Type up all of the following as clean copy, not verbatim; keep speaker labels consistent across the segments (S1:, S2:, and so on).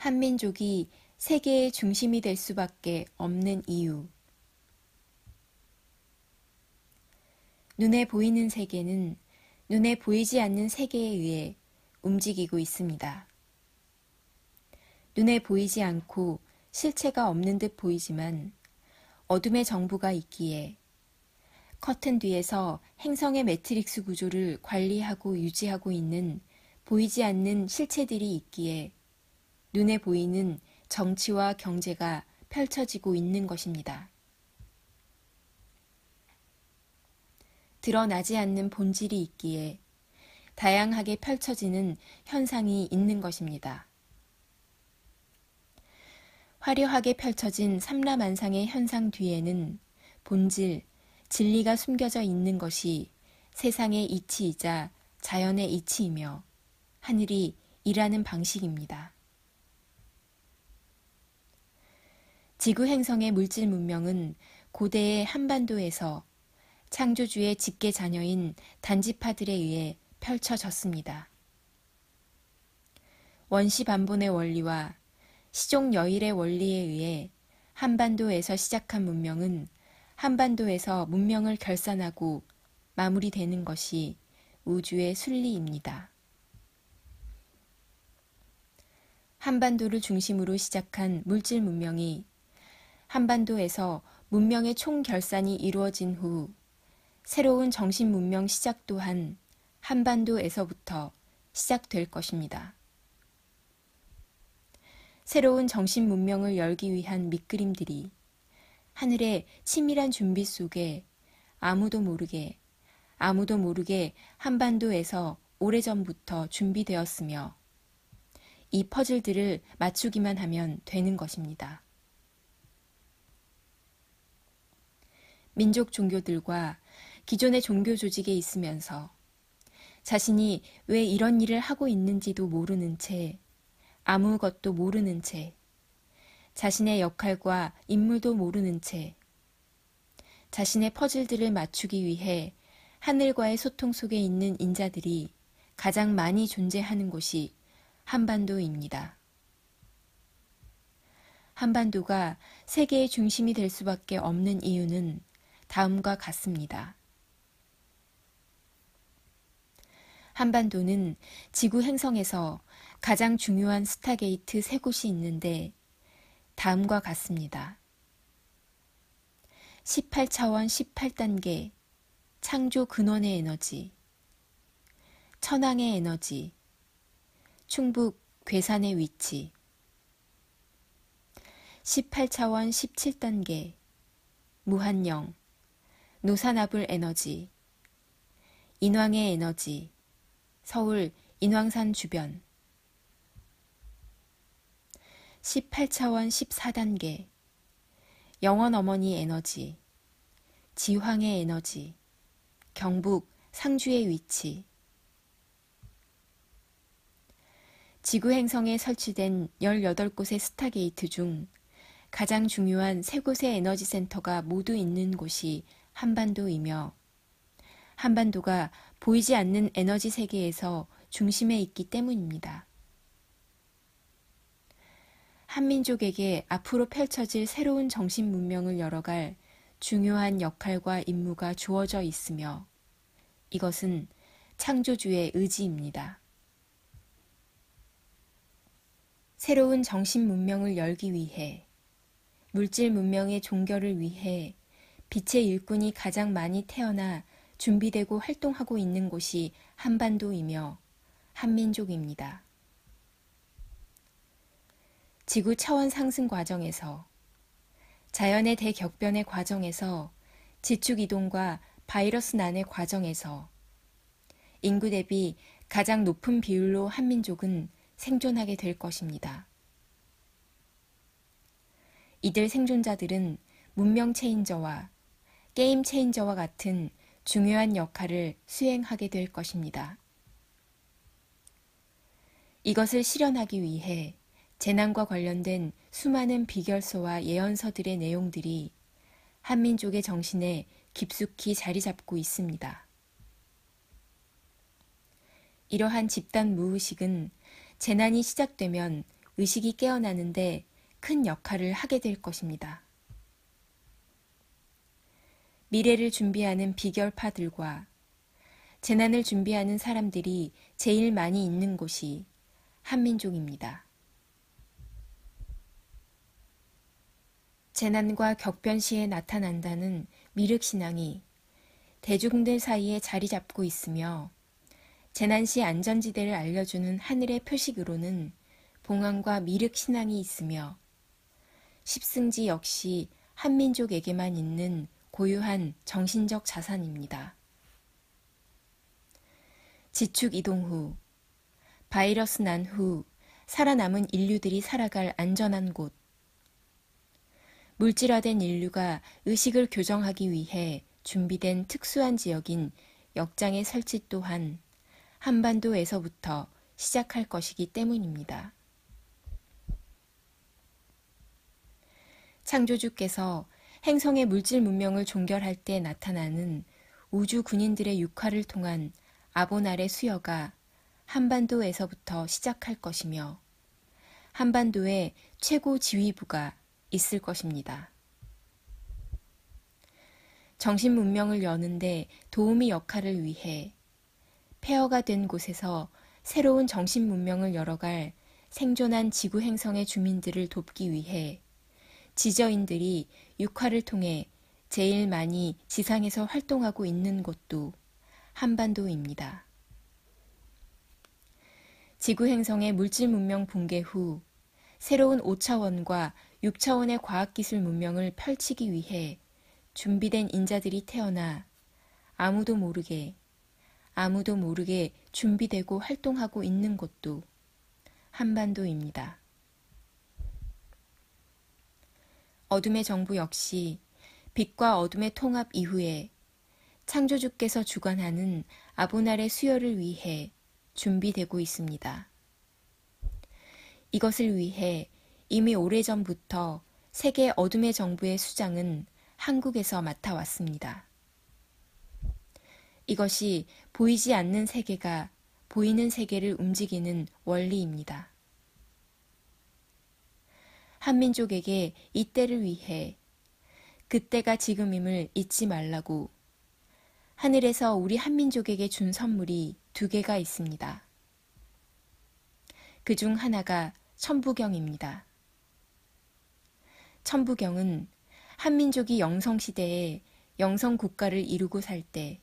S1: 한민족이 세계의 중심이 될 수밖에 없는 이유. 눈에 보이는 세계는 눈에 보이지 않는 세계에 의해 움직이고 있습니다. 눈에 보이지 않고 실체가 없는 듯 보이지만 어둠의 정부가 있기에 커튼 뒤에서 행성의 매트릭스 구조를 관리하고 유지하고 있는 보이지 않는 실체들이 있기에 눈에 보이는 정치와 경제가 펼쳐지고 있는 것입니다. 드러나지 않는 본질이 있기에 다양하게 펼쳐지는 현상이 있는 것입니다. 화려하게 펼쳐진 삼라만상의 현상 뒤에는 본질, 진리가 숨겨져 있는 것이 세상의 이치이자 자연의 이치이며 하늘이 일하는 방식입니다. 지구 행성의 물질 문명은 고대의 한반도에서 창조주의 직계 자녀인 단지파들에 의해 펼쳐졌습니다. 원시 반본의 원리와 시종 여일의 원리에 의해 한반도에서 시작한 문명은 한반도에서 문명을 결산하고 마무리되는 것이 우주의 순리입니다. 한반도를 중심으로 시작한 물질 문명이 한반도에서 문명의 총결산이 이루어진 후 새로운 정신 문명 시작 또한 한반도에서부터 시작될 것입니다. 새로운 정신 문명을 열기 위한 밑그림들이 하늘의 치밀한 준비 속에 아무도 모르게 한반도에서 오래전부터 준비되었으며 이 퍼즐들을 맞추기만 하면 되는 것입니다. 민족 종교들과 기존의 종교 조직에 있으면서 자신이 왜 이런 일을 하고 있는지도 모르는 채 아무것도 모르는 채 자신의 역할과 인물도 모르는 채 자신의 퍼즐들을 맞추기 위해 하늘과의 소통 속에 있는 인자들이 가장 많이 존재하는 곳이 한반도입니다. 한반도가 세계의 중심이 될 수밖에 없는 이유는 다음과 같습니다. 한반도는 지구 행성에서 가장 중요한 스타게이트 3곳이 있는데 다음과 같습니다. 18차원 18단계 창조 근원의 에너지, 천왕의 에너지, 충북 괴산의 위치, 18차원 17단계 무한영, 노산아불 에너지, 인왕의 에너지, 서울 인왕산 주변, 18차원 14단계 영원어머니 에너지, 지황의 에너지, 경북 상주의 위치, 지구 행성에 설치된 18곳의 스타게이트 중 가장 중요한 3곳의 에너지 센터가 모두 있는 곳이 한반도이며 한반도가 보이지 않는 에너지 세계에서 중심에 있기 때문입니다. 한민족에게 앞으로 펼쳐질 새로운 정신 문명을 열어갈 중요한 역할과 임무가 주어져 있으며 이것은 창조주의 의지입니다. 새로운 정신 문명을 열기 위해 물질 문명의 종결을 위해 빛의 일꾼이 가장 많이 태어나 준비되고 활동하고 있는 곳이 한반도이며 한민족입니다. 지구 차원 상승 과정에서 자연의 대격변의 과정에서 지축 이동과 바이러스 난의 과정에서 인구 대비 가장 높은 비율로 한민족은 생존하게 될 것입니다. 이들 생존자들은 문명 체인저와 게임 체인저와 같은 중요한 역할을 수행하게 될 것입니다. 이것을 실현하기 위해 재난과 관련된 수많은 비결서와 예언서들의 내용들이 한민족의 정신에 깊숙이 자리 잡고 있습니다. 이러한 집단 무의식은 재난이 시작되면 의식이 깨어나는데 큰 역할을 하게 될 것입니다. 미래를 준비하는 비결파들과 재난을 준비하는 사람들이 제일 많이 있는 곳이 한민족입니다. 재난과 격변 시에 나타난다는 미륵신앙이 대중들 사이에 자리 잡고 있으며 재난 시 안전지대를 알려주는 하늘의 표식으로는 봉황과 미륵신앙이 있으며 십승지 역시 한민족에게만 있는 고유한 정신적 자산입니다. 지축 이동 후, 바이러스 난 후 살아남은 인류들이 살아갈 안전한 곳, 물질화된 인류가 의식을 교정하기 위해 준비된 특수한 지역인 역장의 설치 또한 한반도에서부터 시작할 것이기 때문입니다. 창조주께서 행성의 물질 문명을 종결할 때 나타나는 우주 군인들의 육화를 통한 아보날의 수여가 한반도에서부터 시작할 것이며 한반도에 최고 지휘부가 있을 것입니다. 정신 문명을 여는데 도우미 역할을 위해 폐허가 된 곳에서 새로운 정신 문명을 열어갈 생존한 지구 행성의 주민들을 돕기 위해 지저인들이 육화를 통해 제일 많이 지상에서 활동하고 있는 곳도 한반도입니다. 지구 행성의 물질 문명 붕괴 후 새로운 5차원과 6차원의 과학기술 문명을 펼치기 위해 준비된 인자들이 태어나 아무도 모르게 준비되고 활동하고 있는 곳도 한반도입니다. 어둠의 정부 역시 빛과 어둠의 통합 이후에 창조주께서 주관하는 아보날의 수여를 위해 준비되고 있습니다. 이것을 위해 이미 오래전부터 세계 어둠의 정부의 수장은 한국에서 맡아왔습니다. 이것이 보이지 않는 세계가 보이는 세계를 움직이는 원리입니다. 한민족에게 이때를 위해 그때가 지금임을 잊지 말라고 하늘에서 우리 한민족에게 준 선물이 2개가 있습니다. 그중 하나가 천부경입니다. 천부경은 한민족이 영성시대에 영성국가를 이루고 살 때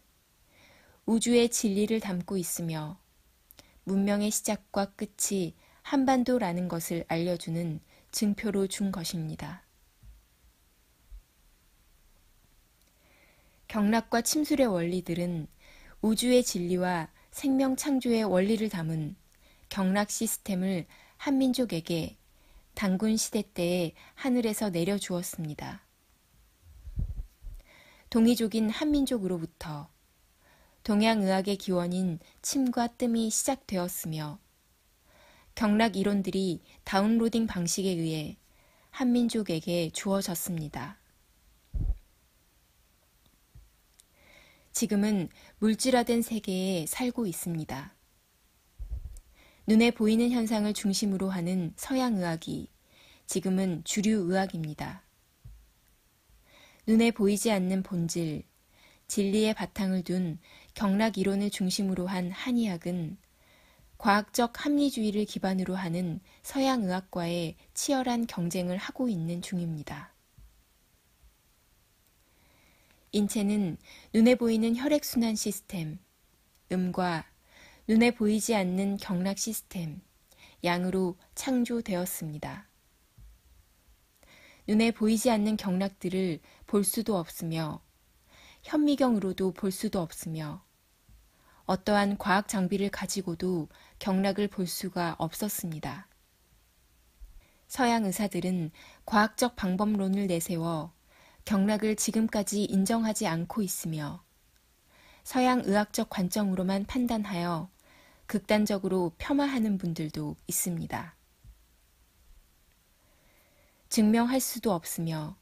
S1: 우주의 진리를 담고 있으며 문명의 시작과 끝이 한반도라는 것을 알려주는 증표로 준 것입니다. 경락과 침술의 원리들은 우주의 진리와 생명 창조의 원리를 담은 경락 시스템을 한민족에게 단군 시대 때에 하늘에서 내려주었습니다. 동이족인 한민족으로부터 동양의학의 기원인 침과 뜸이 시작되었으며 경락 이론들이 다운로딩 방식에 의해 한민족에게 주어졌습니다. 지금은 물질화된 세계에 살고 있습니다. 눈에 보이는 현상을 중심으로 하는 서양의학이 지금은 주류의학입니다. 눈에 보이지 않는 본질, 진리의 바탕을 둔 경락 이론을 중심으로 한 한의학은 과학적 합리주의를 기반으로 하는 서양의학과의 치열한 경쟁을 하고 있는 중입니다. 인체는 눈에 보이는 혈액순환 시스템, 음과 눈에 보이지 않는 경락 시스템, 양으로 창조되었습니다. 눈에 보이지 않는 경락들을 볼 수도 없으며 현미경으로도 볼 수도 없으며 어떠한 과학 장비를 가지고도 경락을 볼 수가 없었습니다. 서양 의사들은 과학적 방법론을 내세워 경락을 지금까지 인정하지 않고 있으며 서양 의학적 관점으로만 판단하여 극단적으로 폄하하는 분들도 있습니다. 증명할 수도 없으며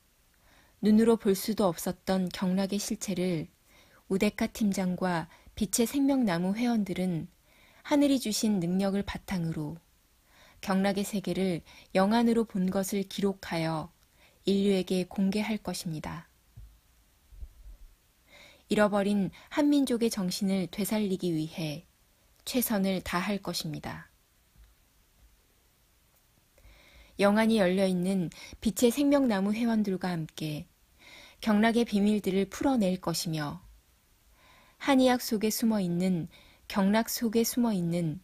S1: 눈으로 볼 수도 없었던 경락의 실체를 우데카 팀장과 빛의 생명나무 회원들은 하늘이 주신 능력을 바탕으로 경락의 세계를 영안으로 본 것을 기록하여 인류에게 공개할 것입니다. 잃어버린 한민족의 정신을 되살리기 위해 최선을 다할 것입니다. 영안이 열려있는 빛의 생명나무 회원들과 함께 경락의 비밀들을 풀어낼 것이며 한의학 속에 숨어있는 경락 속에 숨어있는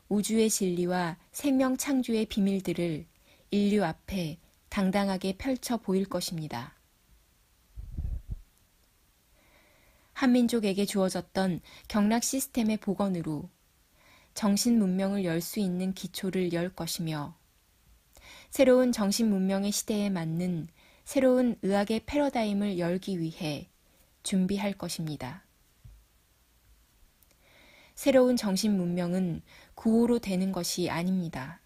S1: 우주의 진리와 생명 창조의 비밀들을 인류 앞에 당당하게 펼쳐 보일 것입니다. 한민족에게 주어졌던 경락 시스템의 복원으로 정신 문명을 열 수 있는 기초를 열 것이며 새로운 정신 문명의 시대에 맞는 새로운 의학의 패러다임을 열기 위해 준비할 것입니다. 새로운 정신 문명은 구호로 되는 것이 아닙니다.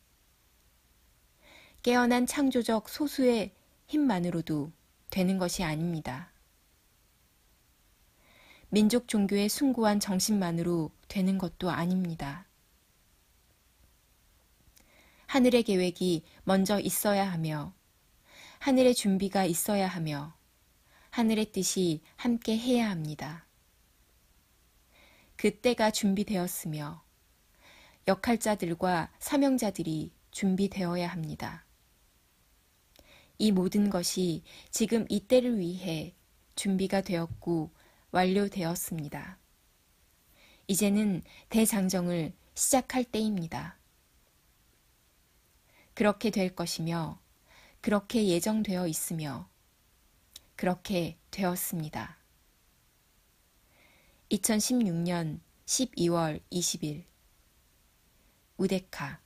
S1: 깨어난 창조적 소수의 힘만으로도 되는 것이 아닙니다. 민족 종교의 숭고한 정신만으로 되는 것도 아닙니다. 하늘의 계획이 먼저 있어야 하며 하늘의 준비가 있어야 하며 하늘의 뜻이 함께 해야 합니다. 그때가 준비되었으며 역할자들과 사명자들이 준비되어야 합니다. 이 모든 것이 지금 이때를 위해 준비가 되었고 완료되었습니다. 이제는 대장정을 시작할 때입니다. 그렇게 될 것이며 그렇게 예정되어 있으며 그렇게 되었습니다. 2016년 12월 20일 우데카